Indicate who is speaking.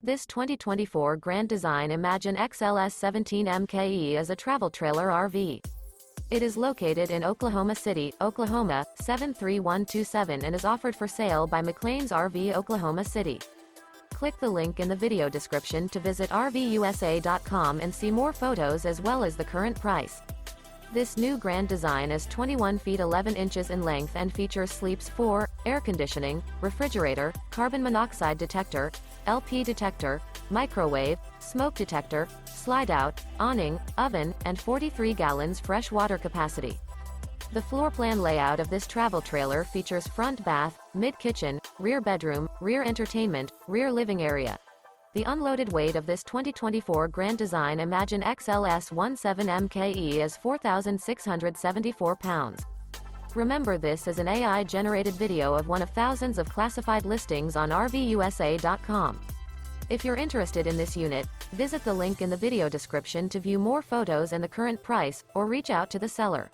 Speaker 1: This 2024 Grand Design Imagine XLS 17 MKE is a travel trailer RV. It is located in Oklahoma City, Oklahoma, 73127 and is offered for sale by McClain's RV Oklahoma City. Click the link in the video description to visit RVUSA.com and see more photos as well as the current price. This new Grand Design is 21 feet 11 inches in length and features sleeps 4, air conditioning, refrigerator, carbon monoxide detector, LP detector, microwave, smoke detector, slide-out, awning, oven, and 43 gallons fresh water capacity. The floor plan layout of this travel trailer features front bath, mid-kitchen, rear bedroom, rear entertainment, rear living area. The unloaded weight of this 2024 Grand Design Imagine XLS 17 MKE is 4,674 pounds. Remember, this is an AI-generated video of one of thousands of classified listings on RVUSA.com. If you're interested in this unit, visit the link in the video description to view more photos and the current price, or reach out to the seller.